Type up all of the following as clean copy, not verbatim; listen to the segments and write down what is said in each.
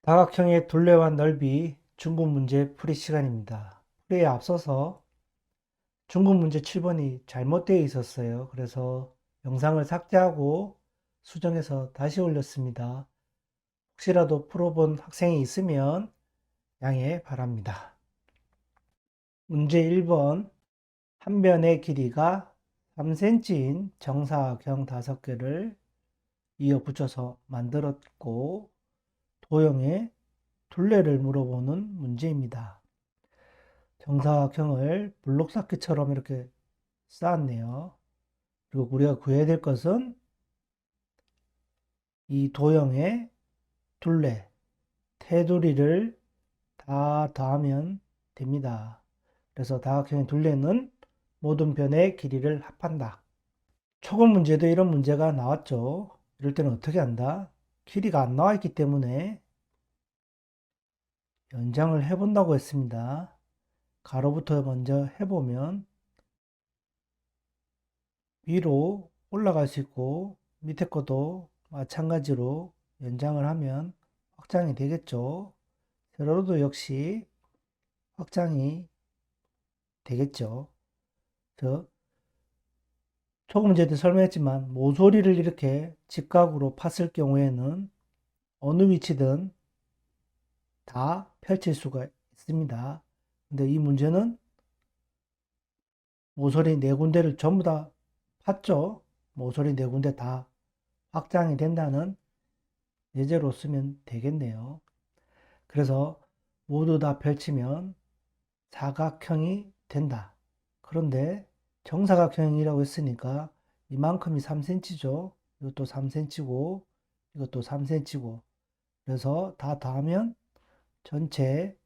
다각형의 둘레와 넓이 중급 문제 풀이 시간입니다. 풀이에 앞서서 중급 문제 7번이 잘못되어 있었어요. 그래서 영상을 삭제하고 수정해서 다시 올렸습니다. 혹시라도 풀어본 학생이 있으면 양해 바랍니다. 문제 1번, 한 변의 길이가 3cm인 정사각 5개를 이어 붙여서 만들었고 도형의 둘레를 물어보는 문제입니다. 정사각형을 블록 쌓기처럼 이렇게 쌓았네요. 그리고 우리가 구해야 될 것은 이 도형의 둘레, 테두리를 다 더하면 됩니다. 그래서 다각형의 둘레는 모든 변의 길이를 합한다. 초급 문제도 이런 문제가 나왔죠. 이럴 때는 어떻게 한다? 길이가 안 나와 있기 때문에 연장을 해본다고 했습니다. 가로부터 먼저 해보면 위로 올라갈 수 있고 밑에 것도 마찬가지로 연장을 하면 확장이 되겠죠. 세로도 역시 확장이 되겠죠. 저 초급 문제 때 설명했지만 모서리를 이렇게 직각으로 팠을 경우에는 어느 위치든 다 펼칠 수가 있습니다. 근데 이 문제는 모서리 네 군데를 전부 다 팠죠. 모서리 네 군데 다 확장이 된다는 예제로 쓰면 되겠네요. 그래서 모두 다 펼치면 사각형이 된다. 그런데 정사각형이라고 했으니까 이만큼이 3cm죠. 이것도 3cm고 이것도 3cm고 그래서 다 더하면 전체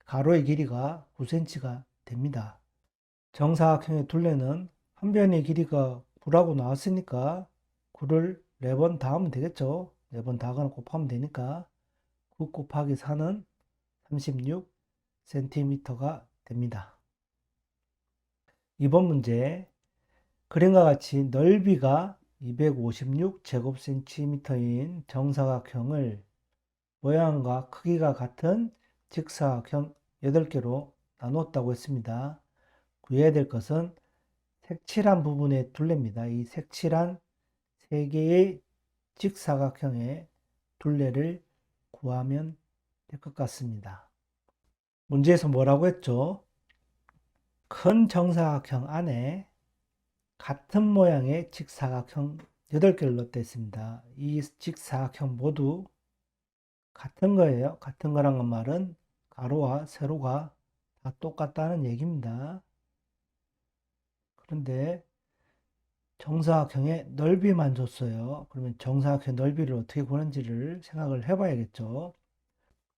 가로의 길이가 9cm가 됩니다. 정사각형의 둘레는 한 변의 길이가 9라고 나왔으니까 9를 4번 더하면 되겠죠. 4번 더하거나 곱하면 되니까 9 곱하기 4는 36cm가 됩니다. 이번 문제 그림과 같이 넓이가 256제곱cm인 정사각형을 모양과 크기가 같은 직사각형 8개로 나눴다고 했습니다. 구해야 될 것은 색칠한 부분의 둘레입니다. 이 색칠한 3개의 직사각형의 둘레를 구하면 될 것 같습니다. 문제에서 뭐라고 했죠? 큰 정사각형 안에 같은 모양의 직사각형 8개를 넣었다 했습니다. 이 직사각형 모두 같은 거예요. 같은 거란 말은 가로와 세로가 다 똑같다는 얘기입니다. 그런데 정사각형의 넓이만 줬어요. 그러면 정사각형 넓이를 어떻게 구하는지를 생각을 해봐야겠죠.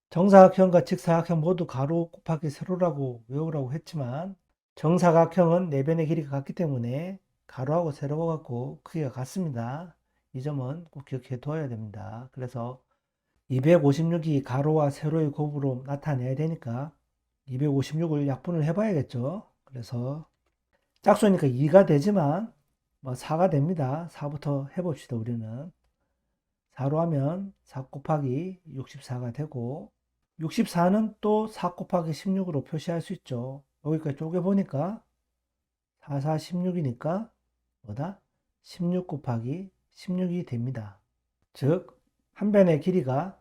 정사각형과 직사각형 모두 가로 곱하기 세로라고 외우라고 했지만 정사각형은 네 변의 길이가 같기 때문에 가로하고 세로가 같고 크기가 같습니다. 이 점은 꼭 기억해 둬야 됩니다. 그래서 256이 가로와 세로의 곱으로 나타내야 되니까 256을 약분을 해봐야겠죠. 그래서 짝수니까 2가 되지만 뭐 4가 됩니다. 4부터 해봅시다. 우리는 4로 하면 4 곱하기 64가 되고 64는 또 4 곱하기 16으로 표시할 수 있죠. 여기까지 쪼개보니까 4, 4, 16이니까 뭐다? 16 곱하기 16이 됩니다. 즉, 한 변의 길이가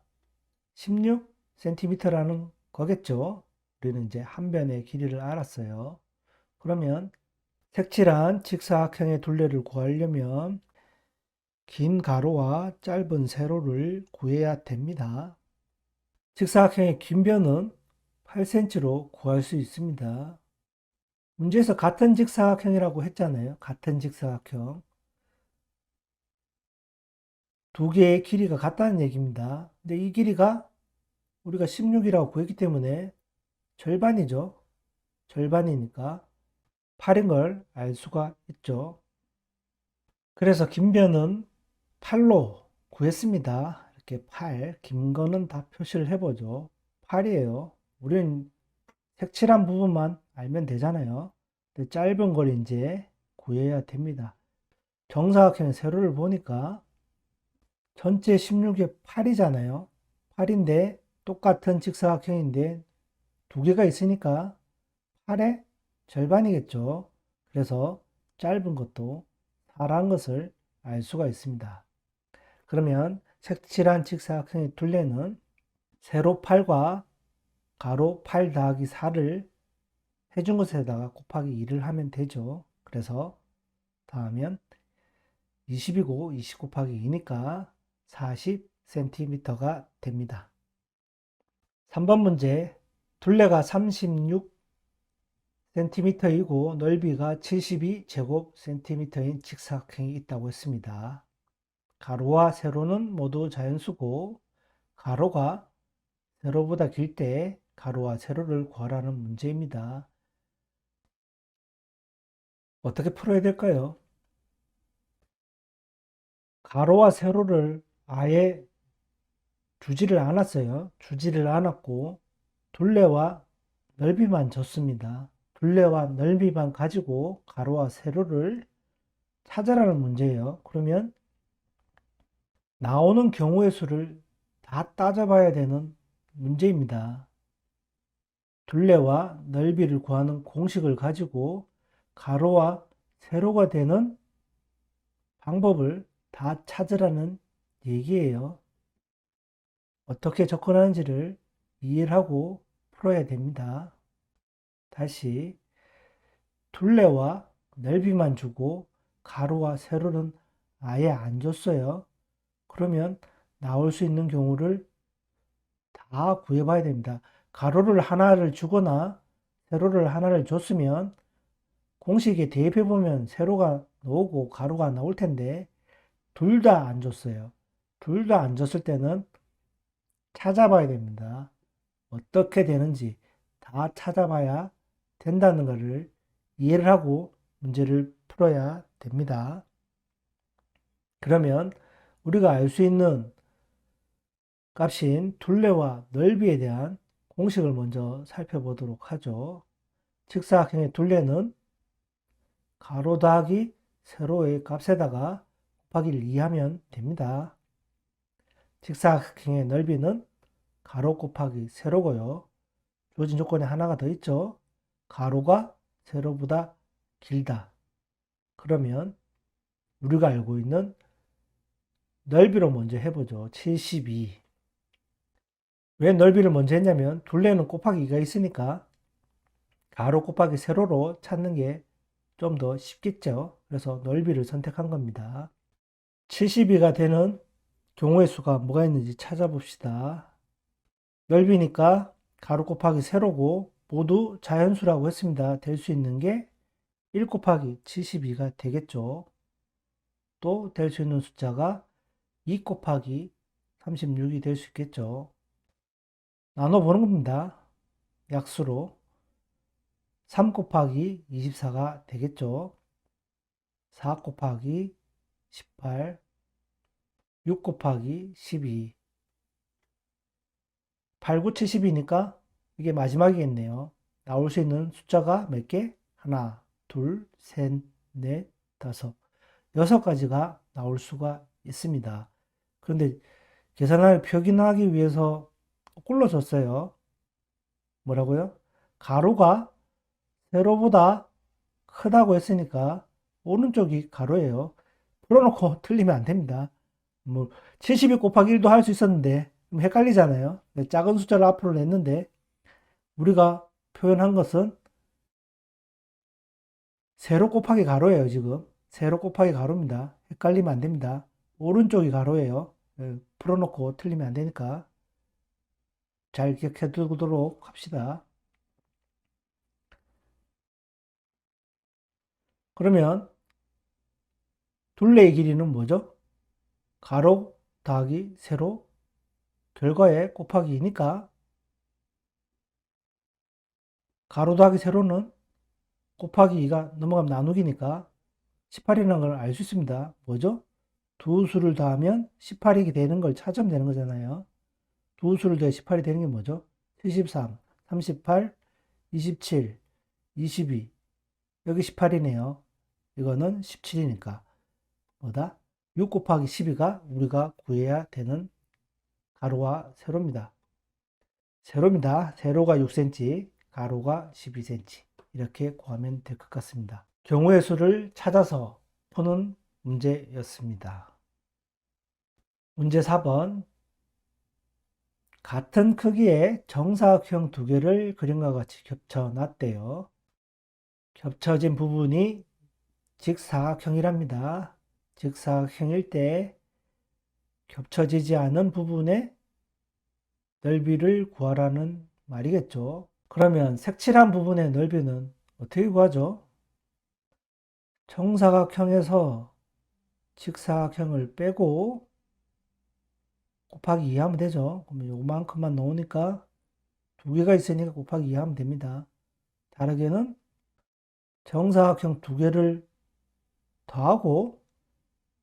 16cm라는 거겠죠. 우리는 이제 한 변의 길이를 알았어요. 그러면 색칠한 직사각형의 둘레를 구하려면 긴 가로와 짧은 세로를 구해야 됩니다. 직사각형의 긴 변은 8cm로 구할 수 있습니다. 문제에서 같은 직사각형이라고 했잖아요. 같은 직사각형. 두 개의 길이가 같다는 얘기입니다. 근데 이 길이가 우리가 16이라고 구했기 때문에 절반이죠. 절반이니까 8인 걸 알 수가 있죠. 그래서 긴 변은 8로 구했습니다. 이렇게 8, 긴 거는 다 표시를 해보죠. 8이에요. 우리는 색칠한 부분만 알면 되잖아요. 근데 짧은 걸 이제 구해야 됩니다. 정사각형의 세로를 보니까 전체 16에 8이잖아요. 8인데 똑같은 직사각형인데 두 개가 있으니까 8의 절반이겠죠. 그래서 짧은 것도 4라는 것을 알 수가 있습니다. 그러면 색칠한 직사각형의 둘레는 세로 8과 가로 8 더하기 4를 해준 것에다가 곱하기 2를 하면 되죠. 그래서 더하면 20이고 20 곱하기 2니까 40cm가 됩니다. 3번 문제, 둘레가 36cm이고 넓이가 72제곱cm인 직사각형이 있다고 했습니다. 가로와 세로는 모두 자연수고 가로가 세로보다 길 때 가로와 세로를 구하라는 문제입니다. 어떻게 풀어야 될까요? 가로와 세로를 아예 주지를 않았어요. 주지를 않았고 둘레와 넓이만 줬습니다. 둘레와 넓이만 가지고 가로와 세로를 찾으라는 문제예요. 그러면 나오는 경우의 수를 다 따져봐야 되는 문제입니다. 둘레와 넓이를 구하는 공식을 가지고 가로와 세로가 되는 방법을 다 찾으라는 얘기예요. 어떻게 접근하는지를 이해를 하고 풀어야 됩니다. 다시 둘레와 넓이만 주고 가로와 세로는 아예 안 줬어요. 그러면 나올 수 있는 경우를 다 구해봐야 됩니다. 가로를 하나를 주거나 세로를 하나를 줬으면 공식에 대입해 보면 세로가 나오고 가로가 나올 텐데 둘 다 안 줬어요. 둘 다 안 줬을 때는 찾아봐야 됩니다. 어떻게 되는지 다 찾아봐야 된다는 것을 이해를 하고 문제를 풀어야 됩니다. 그러면 우리가 알 수 있는 값인 둘레와 넓이에 대한 공식을 먼저 살펴보도록 하죠. 직사각형의 둘레는 가로 더하기 세로의 값에다가 곱하기를 2하면 됩니다. 직사각형의 넓이는 가로 곱하기 세로고요. 주어진 조건에 하나가 더 있죠. 가로가 세로보다 길다. 그러면 우리가 알고 있는 넓이로 먼저 해보죠. 72. 왜 넓이를 먼저 했냐면 둘레는 곱하기 2가 있으니까 가로 곱하기 세로로 찾는 게 좀 더 쉽겠죠. 그래서 넓이를 선택한 겁니다. 72가 되는 경우의 수가 뭐가 있는지 찾아봅시다. 넓이니까 가로 곱하기 세로고 모두 자연수라고 했습니다. 될 수 있는 게 1 곱하기 72가 되겠죠. 또 될 수 있는 숫자가 2 곱하기 36이 될 수 있겠죠. 나눠보는 겁니다. 약수로 3 곱하기 24가 되겠죠. 4 곱하기 18, 6 곱하기 12, 8, 9, 70이니까 이게 마지막이겠네요. 나올 수 있는 숫자가 몇 개? 하나, 둘, 셋, 넷, 다섯, 6가지가 나올 수가 있습니다. 그런데 계산을 표기하기 위해서 꼴로 줬어요. 뭐라고요? 가로가 세로보다 크다고 했으니까 오른쪽이 가로예요. 풀어놓고 틀리면 안 됩니다. 뭐 72 곱하기 1도 할 수 있었는데 헷갈리잖아요. 작은 숫자를 앞으로 냈는데 우리가 표현한 것은 세로 곱하기 가로예요. 지금 세로 곱하기 가로입니다. 헷갈리면 안 됩니다. 오른쪽이 가로예요. 풀어놓고 틀리면 안 되니까 잘 기억해 두도록 합시다. 그러면 둘레의 길이는 뭐죠? 가로 더하기 세로 결과에 곱하기 2니까 가로 더하기 세로는 곱하기 2가 넘어가면 나누기니까 18이라는 걸 알 수 있습니다. 뭐죠? 두 수를 더하면 18이 되는 걸 찾으면 되는 거잖아요. 두 수를 더해 18이 되는 게 뭐죠? 73, 38, 27, 22. 여기 18이네요. 이거는 17이니까 뭐다? 6 곱하기 12가 우리가 구해야 되는 가로와 세로입니다. 세로가 6cm, 가로가 12cm. 이렇게 구하면 될 것 같습니다. 경우의 수를 찾아서 푸는 문제였습니다. 문제 4번. 같은 크기의 정사각형 두 개를 그림과 같이 겹쳐 놨대요. 겹쳐진 부분이 직사각형이랍니다. 직사각형일 때 겹쳐지지 않은 부분의 넓이를 구하라는 말이겠죠. 그러면 색칠한 부분의 넓이는 어떻게 구하죠? 정사각형에서 직사각형을 빼고 곱하기 2 하면 되죠. 그러면 요만큼만 나오니까 두 개가 있으니까 곱하기 2 하면 됩니다. 다르게는 정사각형 두 개를 더하고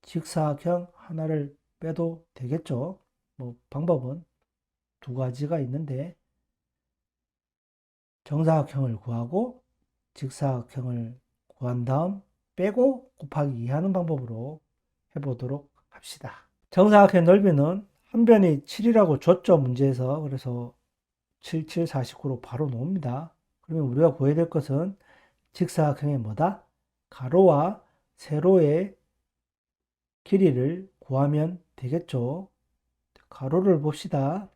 직사각형 하나를 빼도 되겠죠. 뭐 방법은 두 가지가 있는데 정사각형을 구하고 직사각형을 구한 다음 빼고 곱하기 2 하는 방법으로 해보도록 합시다. 정사각형 넓이는 한 변이 7이라고 줬죠, 문제에서. 그래서 7, 7, 49로 바로 나옵니다. 그러면 우리가 구해야 될 것은 직사각형의 뭐다? 가로와 세로의 길이를 구하면 되겠죠. 가로를 봅시다.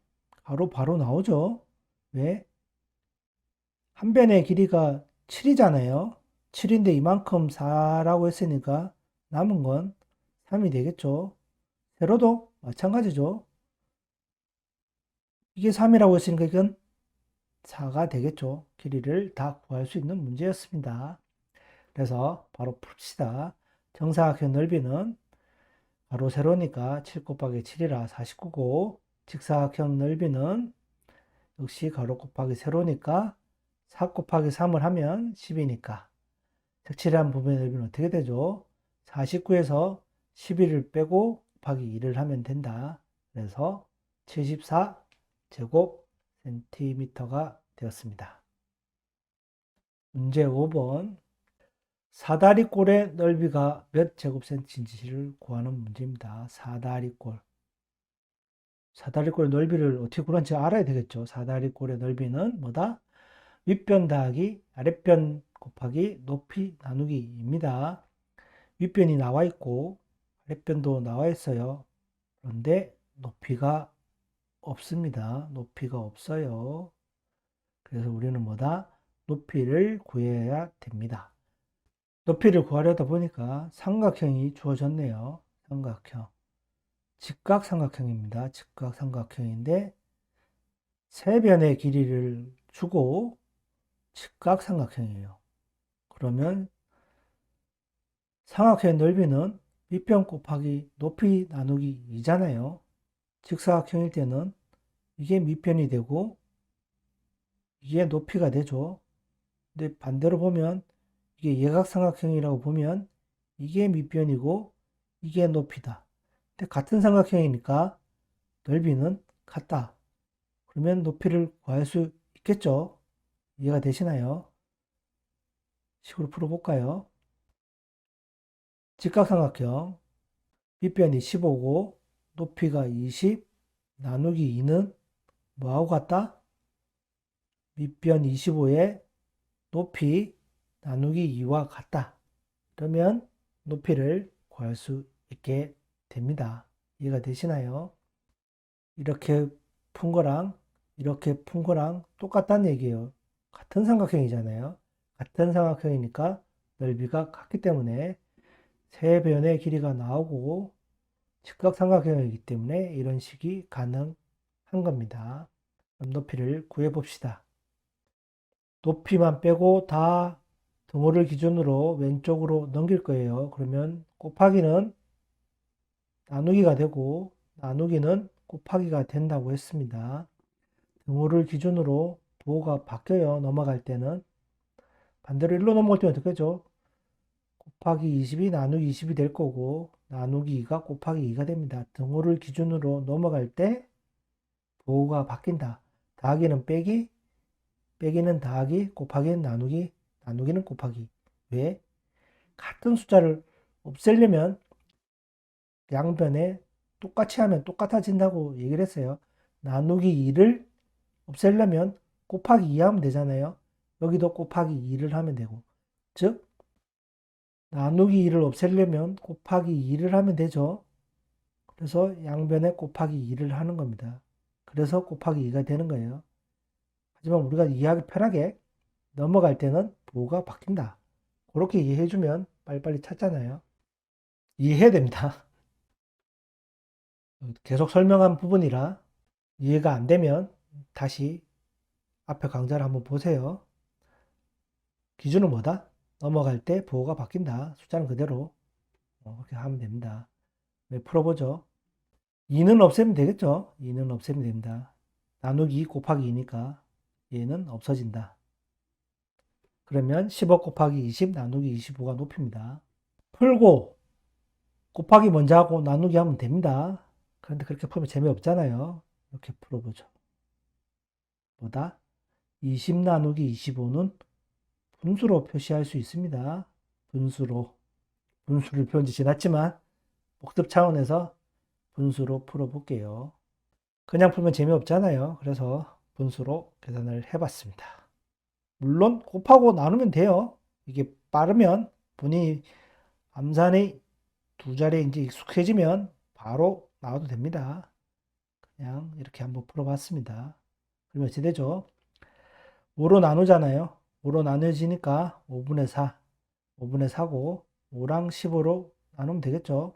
가로 바로 나오죠. 왜? 한 변의 길이가 7이잖아요. 7인데 이만큼 4라고 했으니까 남은 건 3이 되겠죠. 세로도 마찬가지죠. 이게 3이라고 했으니까 이건 4가 되겠죠. 길이를 다 구할 수 있는 문제였습니다. 그래서 바로 풉시다. 정사각형 넓이는 가로 세로니까 7 곱하기 7이라 49고 직사각형 넓이는 역시 가로 곱하기 세로니까 4 곱하기 3을 하면 10이니까 색칠한 부분의 넓이는 어떻게 되죠? 49에서 11을 빼고 곱하기 2를 하면 된다. 그래서 74 제곱 센티미터가 되었습니다. 문제 5번. 사다리꼴의 넓이가 몇 제곱센치인지를 구하는 문제입니다. 사다리꼴. 사다리꼴의 넓이를 어떻게 구하는지 알아야 되겠죠. 사다리꼴의 넓이는 뭐다? 윗변 더하기 아랫변 곱하기 높이 나누기입니다. 윗변이 나와 있고 아랫변도 나와 있어요. 그런데 높이가 없습니다. 높이가 없어요. 그래서 우리는 뭐다? 높이를 구해야 됩니다. 높이를 구하려다 보니까 삼각형이 주어졌네요. 삼각형. 직각삼각형입니다. 직각삼각형인데 세 변의 길이를 주고 직각삼각형이에요. 그러면 삼각형의 넓이는 밑변 곱하기 높이 나누기 2잖아요. 직사각형일 때는 이게 밑변이 되고 이게 높이가 되죠. 근데 반대로 보면 이게 예각삼각형이라고 보면 이게 밑변이고 이게 높이다. 근데 같은 삼각형이니까 넓이는 같다. 그러면 높이를 구할 수 있겠죠? 이해가 되시나요? 식으로 풀어볼까요? 직각삼각형 밑변이 15고 높이가 20 나누기 2는 뭐하고 같다? 밑변 25에 높이 나누기 2와 같다. 그러면 높이를 구할 수 있게 됩니다. 이해가 되시나요? 이렇게 푼 거랑 이렇게 푼 거랑 똑같다는 얘기예요. 같은 삼각형이잖아요. 같은 삼각형이니까 넓이가 같기 때문에 세 변의 길이가 나오고 직각삼각형이기 때문에 이런 식이 가능한 겁니다. 그럼 높이를 구해봅시다. 높이만 빼고 다 등호를 기준으로 왼쪽으로 넘길 거예요. 그러면 곱하기는 나누기가 되고 나누기는 곱하기가 된다고 했습니다. 등호를 기준으로 부호가 바뀌어요. 넘어갈 때는. 반대로 1로 넘어갈 때는 어떻게 되죠? 곱하기 20이 나누기 20이 될 거고 나누기 2가 곱하기 2가 됩니다. 등호를 기준으로 넘어갈 때 부호가 바뀐다. 더하기는 빼기, 빼기는 더하기, 곱하기는 나누기, 나누기는 곱하기. 왜? 같은 숫자를 없애려면 양변에 똑같이 하면 똑같아진다고 얘기를 했어요. 나누기 2를 없애려면 곱하기 2 하면 되잖아요. 여기도 곱하기 2를 하면 되고. 즉, 나누기 2를 없애려면 곱하기 2를 하면 되죠. 그래서 양변에 곱하기 2를 하는 겁니다. 그래서 곱하기 2가 되는 거예요. 하지만 우리가 이해하기 편하게 넘어갈 때는 부호가 바뀐다. 그렇게 이해해주면 빨리빨리 찾잖아요. 이해해야 됩니다. 계속 설명한 부분이라 이해가 안 되면 다시 앞에 강좌를 한번 보세요. 기준은 뭐다? 넘어갈 때 부호가 바뀐다. 숫자는 그대로 그렇게 하면 됩니다. 네, 풀어보죠. 2는 없애면 되겠죠? 2는 없애면 됩니다. 나누기 2 곱하기 2니까 얘는 없어진다. 그러면 15 곱하기 20 나누기 25가 높입니다. 풀고 곱하기 먼저 하고 나누기 하면 됩니다. 그런데 그렇게 풀면 재미없잖아요. 이렇게 풀어보죠. 뭐다? 20 나누기 25는 분수로 표시할 수 있습니다. 분수로. 분수를 배운 지 지났지만 복습 차원에서 분수로 풀어볼게요. 그냥 풀면 재미없잖아요. 그래서 분수로 계산을 해봤습니다. 물론 곱하고 나누면 돼요. 이게 빠르면 본인이 암산의 두 자리에 이제 익숙해지면 바로 나와도 됩니다. 그냥 이렇게 한번 풀어봤습니다. 그러면 어찌 되죠? 5로 나누잖아요. 5로 나눠지니까 5분의 4, 5분의 4고 5랑 15로 나누면 되겠죠?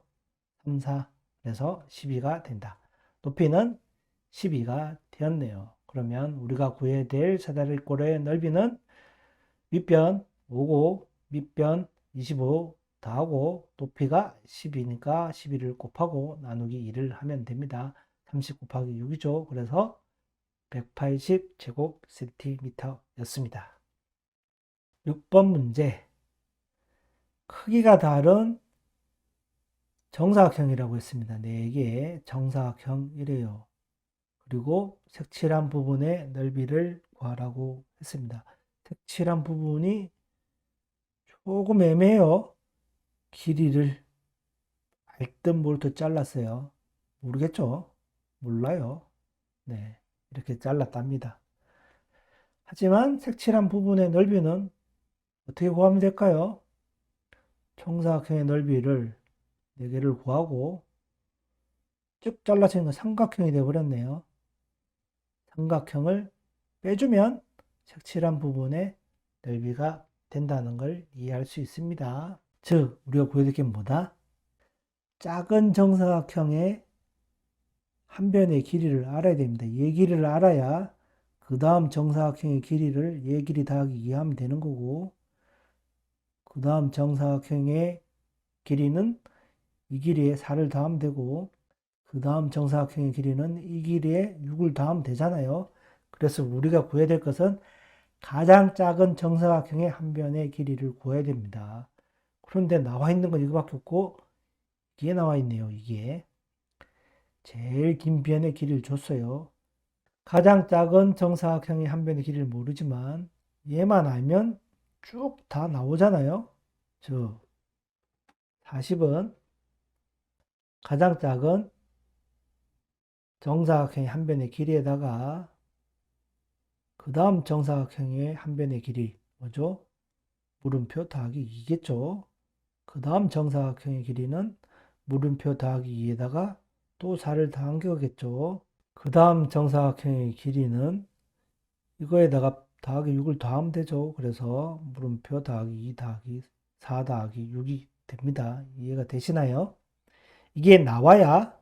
3, 4, 그래서 12가 된다. 높이는 12가 되었네요. 그러면 우리가 구해야 될 사다리꼴의 넓이는 윗변 5고 밑변 25 더하고 높이가 10이니까 12를 곱하고 나누기 2를 하면 됩니다. 30 곱하기 6이죠. 그래서 180제곱센티미터였습니다. 6번 문제. 크기가 다른 정사각형이라고 했습니다. 4개의 정사각형이래요. 그리고 색칠한 부분의 넓이를 구하라고 했습니다. 색칠한 부분이 조금 애매해요. 길이를 알듯 몰듯 잘랐어요. 모르겠죠? 몰라요. 네, 이렇게 잘랐답니다. 하지만 색칠한 부분의 넓이는 어떻게 구하면 될까요? 정사각형의 넓이를 4개를 구하고 쭉 잘라진 건 삼각형이 되어버렸네요. 삼각형을 빼주면 색칠한 부분의 넓이가 된다는 걸 이해할 수 있습니다. 즉, 우리가 구해야 될 게 뭐다? 작은 정사각형의 한 변의 길이를 알아야 됩니다. 얘 길이를 알아야 그 다음 정사각형의 길이를 얘 길이 더하기 2 하면 되는 거고, 그 다음 정사각형의 길이는 이 길이에 4를 더하면 되고, 그 다음 정사각형의 길이는 이 길이에 6을 더하면 되잖아요. 그래서 우리가 구해야 될 것은 가장 작은 정사각형의 한 변의 길이를 구해야 됩니다. 그런데 나와 있는 건 이거밖에 없고, 이게 나와 있네요. 이게 제일 긴 변의 길이를 줬어요. 가장 작은 정사각형의 한 변의 길이를 모르지만 얘만 알면 쭉 다 나오잖아요. 저 40은 가장 작은 정사각형의 한 변의 길이에다가 그 다음 정사각형의 한 변의 길이 뭐죠? 물음표 더하기 2겠죠. 그 다음 정사각형의 길이는 물음표 더하기 2에다가 또 4를 더한 거겠죠. 그 다음 정사각형의 길이는 이거에다가 더하기 6을 더하면 되죠. 그래서 물음표 더하기 2 더하기 4 더하기 6이 됩니다. 이해가 되시나요? 이게 나와야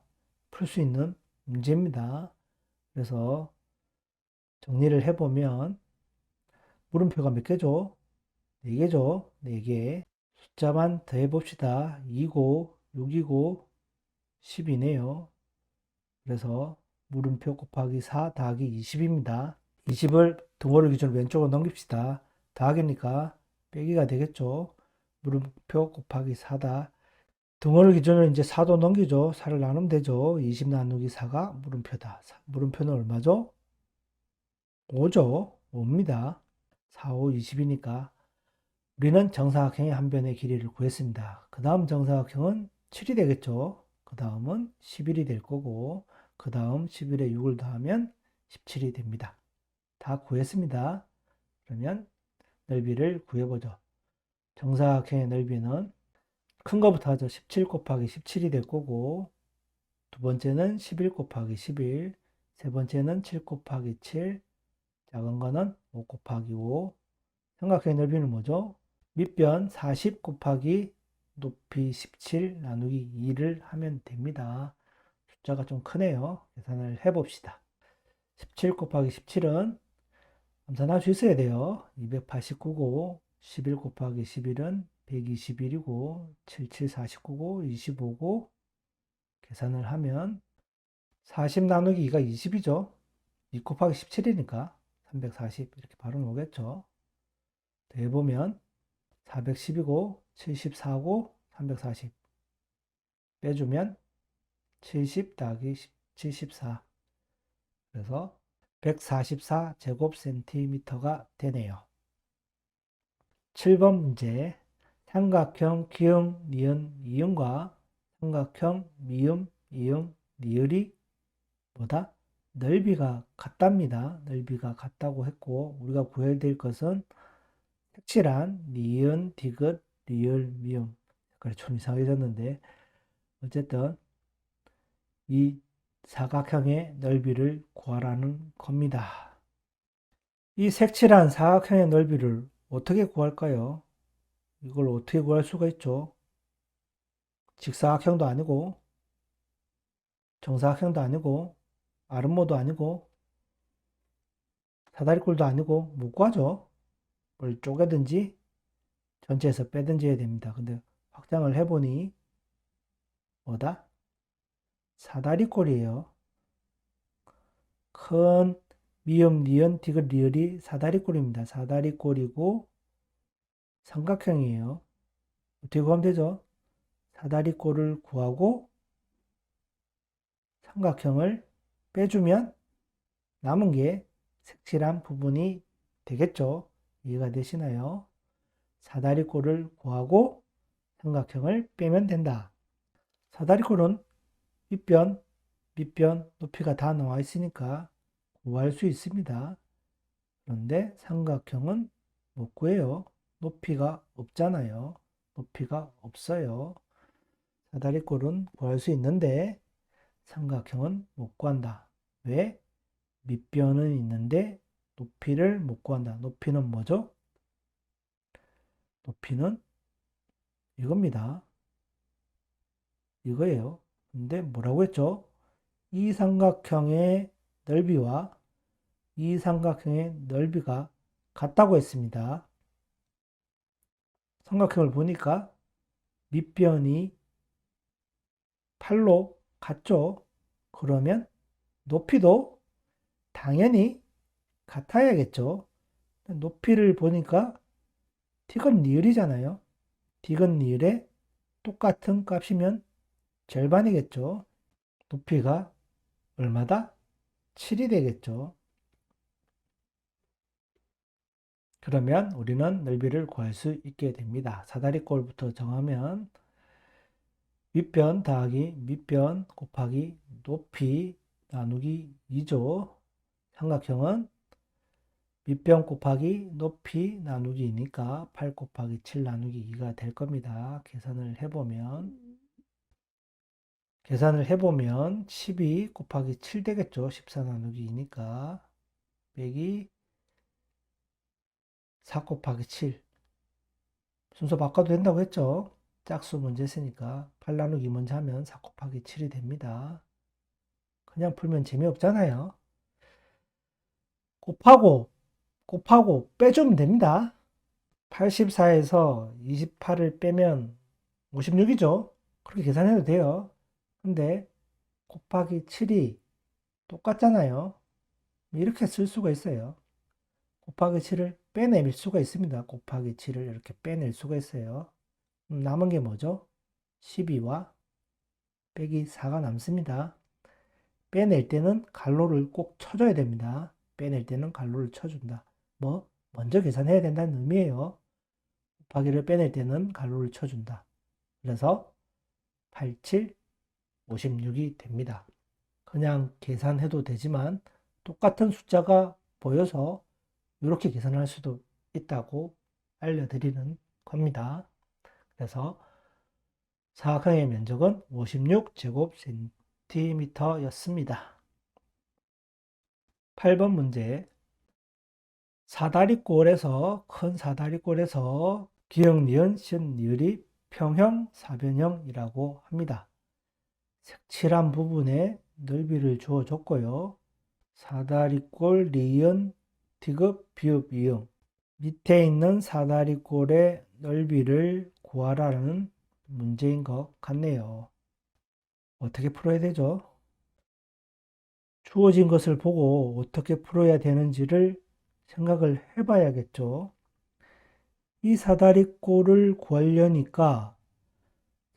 풀 수 있는 문제입니다. 그래서 정리를 해보면 물음표가 몇 개죠? 4개죠? 4개. 숫자만 더해봅시다. 2고 6이고 10이네요. 그래서 물음표 곱하기 4 더하기 20입니다. 20을 등호를 기준으로 왼쪽으로 넘깁시다. 더하기니까 빼기가 되겠죠. 물음표 곱하기 4다. 등호를 기준으로 이제 4도 넘기죠. 4를 나누면 되죠. 20 나누기 4가 물음표다. 물음표는 얼마죠? 5죠. 5입니다. 4, 5, 20이니까 우리는 정사각형의 한 변의 길이를 구했습니다. 그 다음 정사각형은 7이 되겠죠. 그 다음은 11이 될 거고, 그 다음 11에 6을 더하면 17이 됩니다. 다 구했습니다. 그러면 넓이를 구해보죠. 정사각형의 넓이는 큰 거부터 하죠. 17 곱하기 17이 될 거고, 두 번째는 11 곱하기 11, 세 번째는 7 곱하기 7, 작은 거는 5 곱하기 5. 삼각형의 넓이는 뭐죠? 밑변 40 곱하기 높이 17 나누기 2를 하면 됩니다. 숫자가 좀 크네요. 계산을 해봅시다. 17 곱하기 17은 암산할 수 있어야 돼요. 289고 11 곱하기 11은 121이고 77 49고 25고 계산을 하면 40 나누기 2가 20이죠. 2 곱하기 17이니까 340 이렇게 바로 나오겠죠. 더해보면 410이고 74고 340 빼주면 70 더하기 74 그래서 144 제곱센티미터가 되네요. 7번 문제 삼각형 기역, 니은, 이응과 삼각형 미음, 이응, 니을이 뭐다? 넓이가 같답니다. 넓이가 같다고 했고 우리가 구해야 될 것은 색칠한 니은, 디귿, 리을, 미음 색깔이 좀 이상해졌는데 어쨌든 이 사각형의 넓이를 구하라는 겁니다. 이 색칠한 사각형의 넓이를 어떻게 구할까요? 이걸 어떻게 구할 수가 있죠? 직사각형도 아니고 정사각형도 아니고 아름모도 아니고 사다리꼴도 아니고 못 구하죠. 뭘 쪼개든지 전체에서 빼든지 해야 됩니다. 근데 확장을 해보니 뭐다? 사다리꼴이에요. 큰 미음, 니은, 디귿, 리을이 사다리꼴입니다. 사다리꼴이고 삼각형이에요. 어떻게 구하면 되죠? 사다리꼴을 구하고 삼각형을 빼주면 남은 게 색칠한 부분이 되겠죠. 이해가 되시나요? 사다리꼴을 구하고 삼각형을 빼면 된다. 사다리꼴은 윗변, 밑변, 높이가 다 나와 있으니까 구할 수 있습니다. 그런데 삼각형은 못 구해요. 높이가 없잖아요. 높이가 없어요. 사다리꼴은 구할 수 있는데 삼각형은 못 구한다. 왜? 밑변은 있는데 높이를 못 구한다. 높이는 뭐죠? 높이는 이겁니다. 이거예요. 근데 뭐라고 했죠? 이 삼각형의 넓이와 이 삼각형의 넓이가 같다고 했습니다. 삼각형을 보니까 밑변이 8로 같죠? 그러면 높이도 당연히 같아야겠죠? 높이를 보니까 디귿 니을이잖아요. 디귿 니을에 똑같은 값이면 절반이겠죠. 높이가 얼마다? 7이 되겠죠. 그러면 우리는 넓이를 구할 수 있게 됩니다. 사다리꼴부터 정하면 윗변 더하기 밑변 곱하기 높이 나누기 2죠. 삼각형은 밑변 곱하기 높이 나누기 2니까 8 곱하기 7 나누기 2가 될 겁니다. 계산을 해보면 12 곱하기 7 되겠죠. 14 나누기 2니까 빼기 4 곱하기 7 순서 바꿔도 된다고 했죠. 짝수 문제 있으니까 8 나누기 먼저 하면 4 곱하기 7이 됩니다. 그냥 풀면 재미없잖아요. 곱하고 빼주면 됩니다. 84에서 28을 빼면 56이죠. 그렇게 계산해도 돼요. 근데 곱하기 7이 똑같잖아요. 이렇게 쓸 수가 있어요. 곱하기 7을 빼낼 수가 있습니다. 곱하기 7을 이렇게 빼낼 수가 있어요. 남은 게 뭐죠? 12와 빼기 4가 남습니다. 빼낼 때는 갈로를 꼭 쳐줘야 됩니다. 빼낼 때는 갈로를 쳐준다. 먼저 계산해야 된다는 의미예요. 곱하기를 빼낼 때는 갈로를 쳐준다. 그래서 87, 56이 됩니다. 그냥 계산해도 되지만 똑같은 숫자가 보여서 이렇게 계산할 수도 있다고 알려드리는 겁니다. 그래서 사각형의 면적은 56제곱센티미터였습니다. 8번 문제. 사다리꼴에서 큰 사다리꼴에서 기역, 니은, 시은, 니을이 평형, 사변형이라고 합니다. 색칠한 부분에 넓이를 주어줬고요. 사다리꼴, 니은, 디귿, 비읍, 이응. 밑에 있는 사다리꼴의 넓이를 구하라는 문제인 것 같네요. 어떻게 풀어야 되죠? 주어진 것을 보고 어떻게 풀어야 되는지를 생각을 해봐야겠죠. 이 사다리꼴을 구하려니까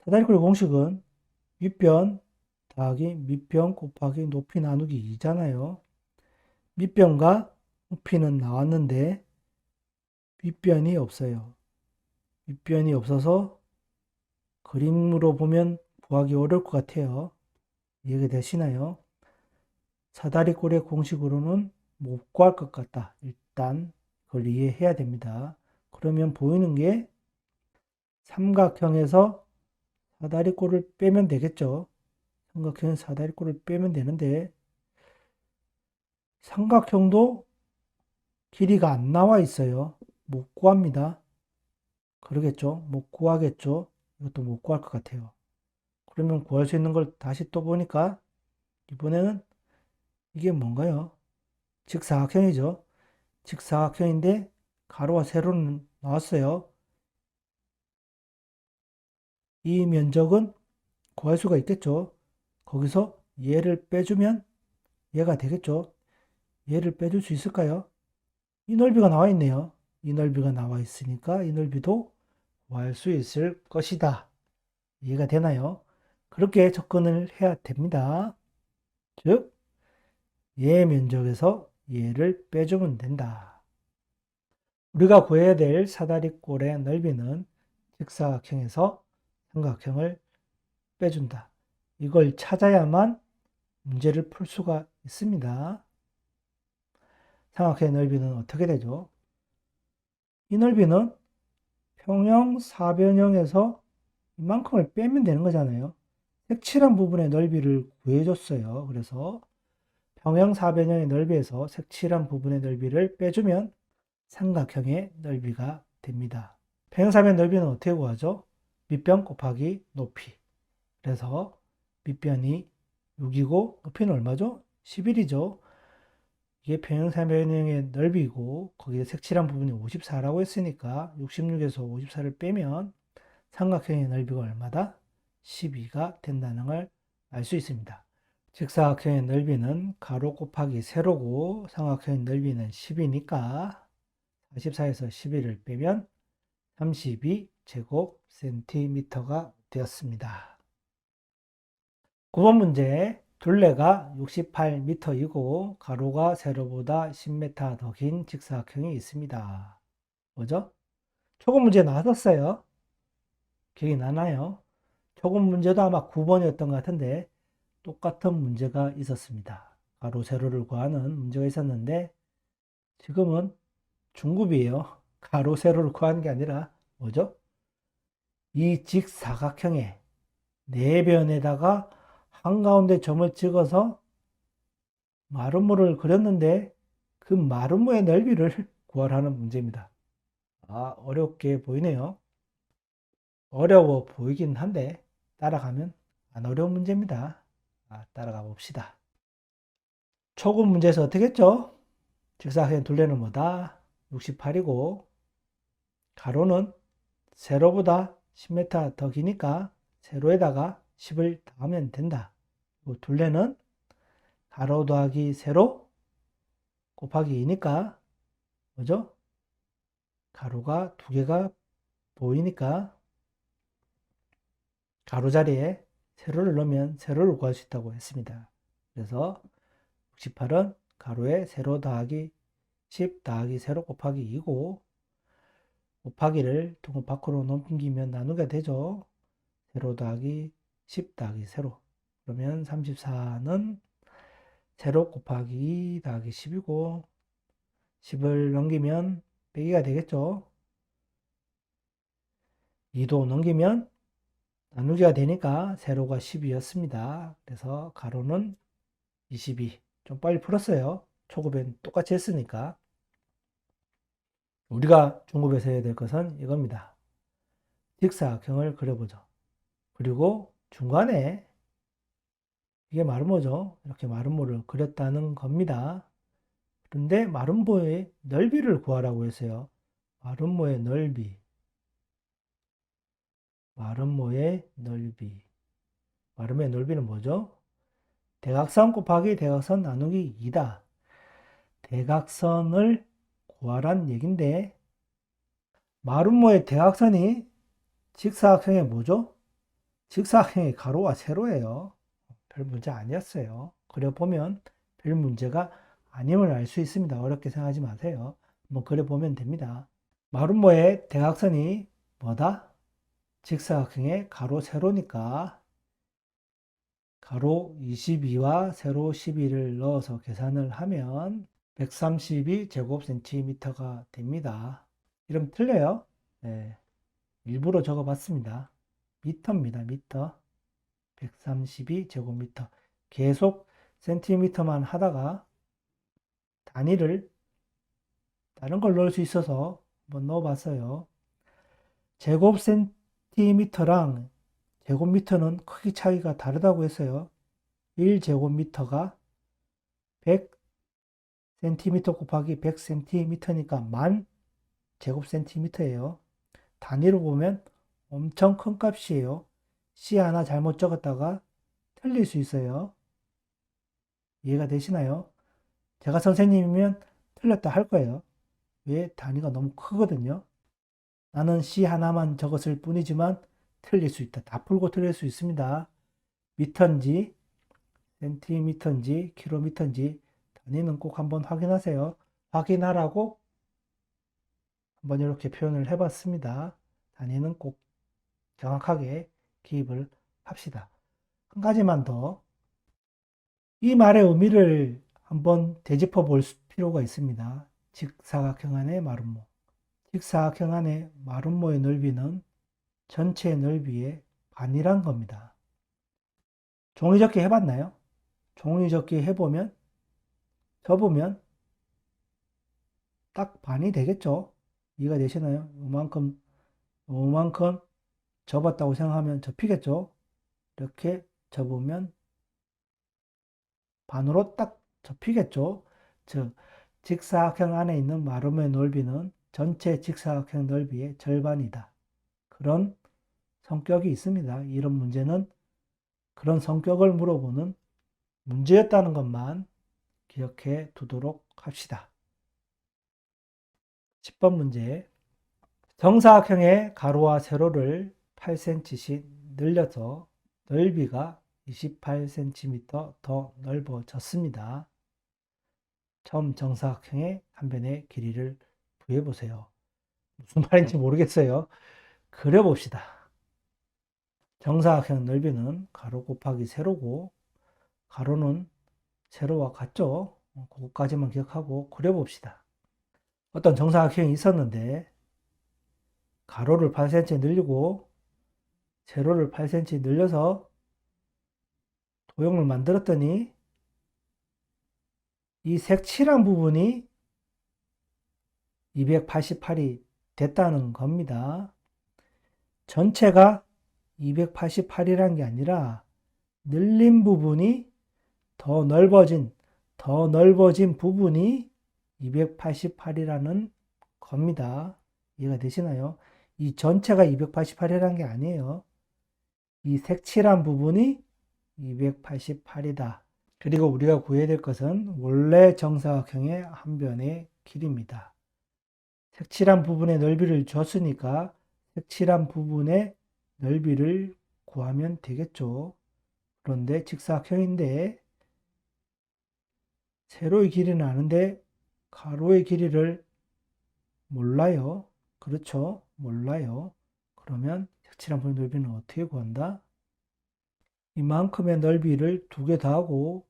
사다리꼴의 공식은 윗변 더하기 밑변 곱하기 높이 나누기 2잖아요. 밑변과 높이는 나왔는데 윗변이 없어요. 윗변이 없어서 그림으로 보면 구하기 어려울 것 같아요. 이해가 되시나요? 사다리꼴의 공식으로는 못 구할 것 같다. 일단 그걸 이해해야 됩니다. 그러면 보이는 게 삼각형에서 사다리꼴을 빼면 되겠죠. 삼각형에서 사다리꼴을 빼면 되는데 삼각형도 길이가 안 나와 있어요. 못 구합니다. 그러겠죠. 못 구하겠죠. 이것도 못 구할 것 같아요. 그러면 구할 수 있는 걸 다시 또 보니까 이번에는 이게 뭔가요? 직사각형이죠. 직사각형인데 가로와 세로는 나왔어요. 이 면적은 구할 수가 있겠죠. 거기서 얘를 빼주면 얘가 되겠죠. 얘를 빼줄 수 있을까요? 이 넓이가 나와 있네요. 이 넓이가 나와 있으니까 이 넓이도 구할 수 있을 것이다. 이해가 되나요? 그렇게 접근을 해야 됩니다. 즉, 얘 면적에서 얘를 빼주면 된다. 우리가 구해야 될 사다리꼴의 넓이는 직사각형에서 삼각형을 빼준다. 이걸 찾아야만 문제를 풀 수가 있습니다. 삼각형의 넓이는 어떻게 되죠? 이 넓이는 평형, 사변형에서 이만큼을 빼면 되는 거잖아요. 색칠한 부분의 넓이를 구해줬어요. 그래서 평형, 사변형의 넓이에서 색칠한 부분의 넓이를 빼주면 삼각형의 넓이가 됩니다. 평형, 사변 넓이는 어떻게 구하죠? 밑변 곱하기 높이. 그래서 밑변이 6이고 높이는 얼마죠? 11이죠. 이게 평형사변형의 넓이고 거기에 색칠한 부분이 54라고 했으니까 66에서 54를 빼면 삼각형의 넓이가 얼마다? 12가 된다는 걸 알 수 있습니다. 직사각형의 넓이는 가로 곱하기 세로고 삼각형의 넓이는 10이니까 44에서 11을 빼면 32제곱센티미터가 되었습니다. 9번 문제. 둘레가 68m이고 가로가 세로보다 10m 더 긴 직사각형이 있습니다. 뭐죠? 초급 문제 나왔었어요. 기억이 나나요? 초급 문제도 아마 9번이었던 것 같은데 똑같은 문제가 있었습니다. 가로 세로를 구하는 문제가 있었는데 지금은 중급이에요. 가로 세로를 구하는 게 아니라 뭐죠? 이 직사각형의 내변에다가 한가운데 점을 찍어서 마름모를 그렸는데 그 마름모의 넓이를 구하라는 문제입니다. 아, 어렵게 보이네요. 어려워 보이긴 한데 따라가면 안 어려운 문제입니다. 따라가 봅시다. 초급 문제에서 어떻게 했죠? 직사각형 둘레는 뭐다? 68이고 가로는 세로보다 10m 더 기니까 세로에다가 10을 더하면 된다. 둘레는 가로 더하기 세로 곱하기 2니까 뭐죠? 가로가 두 개가 보이니까 가로 자리에 세로를 넣으면 세로를 구할 수 있다고 했습니다. 그래서 68은 가로에 세로 더하기 10 더하기 세로 곱하기 2고 곱하기를 통을 밖으로 넘기면 나누게 되죠. 세로 더하기 10 더하기 세로. 그러면 34는 세로 곱하기 2 더하기 10이고 10을 넘기면 빼기가 되겠죠. 2도 넘기면 나누기가 되니까 세로가 10이었습니다. 그래서 가로는 22. 좀 빨리 풀었어요. 초급엔 똑같이 했으니까. 우리가 중급에서 해야 될 것은 이겁니다. 직사각형을 그려보죠. 그리고 중간에 이게 마름모죠. 이렇게 마름모를 그렸다는 겁니다. 그런데 마름모의 넓이를 구하라고 했어요. 마름모의 넓이. 마름모의 넓이. 마름모의 넓이는 뭐죠? 대각선 곱하기 대각선 나누기 2다. 대각선을 구하란 얘긴데 마름모의 대각선이 직사각형의 뭐죠? 직사각형의 가로와 세로예요. 별 문제 아니었어요. 그려보면 별 문제가 아님을 알 수 있습니다. 어렵게 생각하지 마세요. 한번 그려보면 됩니다. 마름모의 대각선이 뭐다? 직사각형의 가로 세로니까 가로 22와 세로 12를 넣어서 계산을 하면 132 제곱센티미터가 됩니다. 이름 틀려요. 네, 일부러 적어봤습니다. 미터입니다. 미터. 132 제곱미터. 계속 센티미터만 하다가 단위를 다른 걸 넣을 수 있어서 한번 넣어봤어요. 제곱센티미터랑 제곱미터는 크기 차이가 다르다고 했어요. 1제곱미터가 100cm 곱하기 100cm니까 만 제곱센티미터예요. 단위로 보면 엄청 큰 값이에요. C 하나 잘못 적었다가 틀릴 수 있어요. 이해가 되시나요? 제가 선생님이면 틀렸다 할 거예요. 왜? 단위가 너무 크거든요. 나는 C 하나만 적었을 뿐이지만 틀릴 수 있다. 다 풀고 틀릴 수 있습니다. 미터인지 센티미터인지 킬로미터인지 단위는 꼭 한번 확인하세요. 확인하라고 한번 이렇게 표현을 해봤습니다. 단위는 꼭 정확하게 기입을 합시다. 한 가지만 더. 이 말의 의미를 한번 되짚어 볼 필요가 있습니다. 직사각형 안의 마름모. 직사각형 안의 마름모의 넓이는 전체 넓이의 반이란 겁니다. 종이접기 해봤나요? 종이접기 해보면, 접으면 딱 반이 되겠죠? 이해가 되시나요? 요만큼 접었다고 생각하면 접히겠죠? 이렇게 접으면 반으로 딱 접히겠죠? 즉, 직사각형 안에 있는 마름모의 넓이는 전체 직사각형 넓이의 절반이다. 그런 성격이 있습니다. 이런 문제는 그런 성격을 물어보는 문제였다는 것만 기억해 두도록 합시다. 10번 문제. 정사각형의 가로와 세로를 8cm씩 늘려서 넓이가 28cm 더 넓어졌습니다. 처음 정사각형의 한 변의 길이를 구해 보세요. 무슨 말인지 모르겠어요. 그려봅시다. 정사각형 넓이는 가로 곱하기 세로고 가로는 세로와 같죠? 그것까지만 기억하고 그려봅시다. 어떤 정사각형이 있었는데 가로를 8cm 늘리고 세로를 8cm 늘려서 도형을 만들었더니 이 색칠한 부분이 288이 됐다는 겁니다. 전체가 288이라는 게 아니라 늘린 부분이 더 넓어진 부분이 288이라는 겁니다. 이해가 되시나요? 이 전체가 288이라는 게 아니에요. 이 색칠한 부분이 288이다. 그리고 우리가 구해야 될 것은 원래 정사각형의 한 변의 길이입니다. 색칠한 부분의 넓이를 줬으니까 색칠한 부분의 넓이를 구하면 되겠죠. 그런데 직사각형인데 세로의 길이는 아는데 가로의 길이를 몰라요. 그렇죠? 몰라요. 그러면 색칠한 부분의 넓이는 어떻게 구한다? 이만큼의 넓이를 2개 더하고,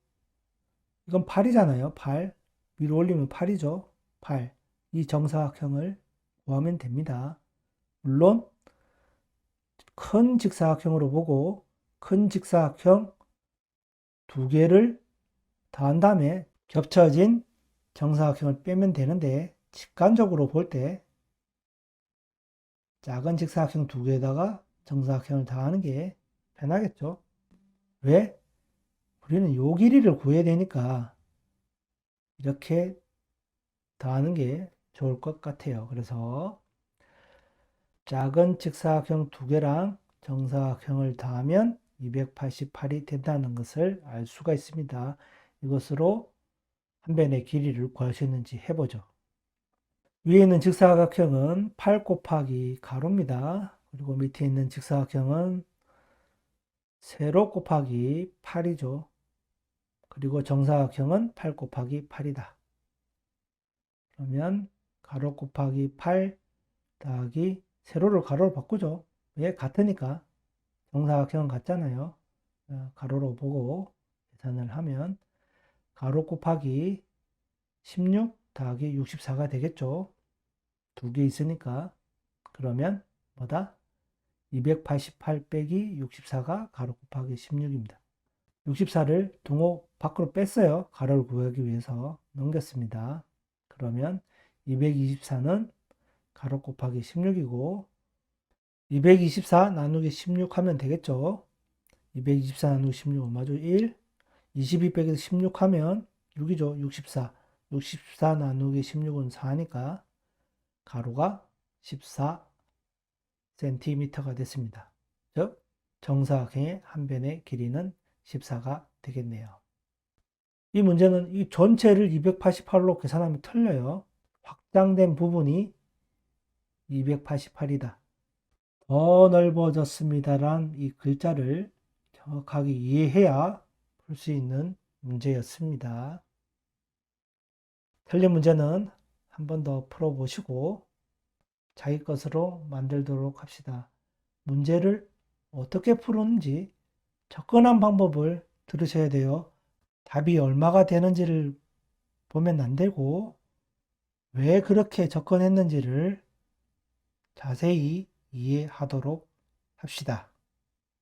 이건 8이잖아요. 8. 위로 올리면 8이죠. 8. 이 정사각형을 구하면 됩니다. 물론 큰 직사각형으로 보고 큰 직사각형 2개를 더한 다음에 겹쳐진 정사각형을 빼면 되는데, 직관적으로 볼 때 작은 직사각형 2개에다가 정사각형을 더하는 게 편하겠죠. 왜? 우리는 요 길이를 구해야 되니까 이렇게 더하는 게 좋을 것 같아요. 그래서 작은 직사각형 2개랑 정사각형을 더하면 288이 된다는 것을 알 수가 있습니다. 이것으로 한 변의 길이를 구할 수 있는지 해보죠. 위에 있는 직사각형은 8 곱하기 가로입니다. 그리고 밑에 있는 직사각형은 세로 곱하기 8이죠. 그리고 정사각형은 8 곱하기 8이다. 그러면 가로 곱하기 8 더하기 세로를 가로로 바꾸죠. 왜? 같으니까. 정사각형은 같잖아요. 가로로 보고 계산을 하면 가로 곱하기 16 더하기 64가 되겠죠. 2개 있으니까. 그러면 뭐다? 288 빼기 64가 가로 곱하기 16입니다. 64를 등호 밖으로 뺐어요. 가로를 구하기 위해서 넘겼습니다. 그러면 224는 가로 곱하기 16이고 224 나누기 16 하면 되겠죠. 224 나누기 16 얼마죠? 1. 22 빼기 16 하면 6이죠. 64. 64 나누기 16은 4니까 가로가 14cm가 됐습니다. 즉 정사각형의 한 변의 길이는 14가 되겠네요. 이 문제는 이 전체를 288로 계산하면 틀려요. 확장된 부분이 288이다. 더 넓어졌습니다란 이 글자를 정확하게 이해해야 풀 수 있는 문제였습니다. 틀린 문제는 한 번 더 풀어보시고 자기 것으로 만들도록 합시다. 문제를 어떻게 푸는지 접근한 방법을 들으셔야 돼요. 답이 얼마가 되는지를 보면 안 되고 왜 그렇게 접근했는지를 자세히 이해하도록 합시다.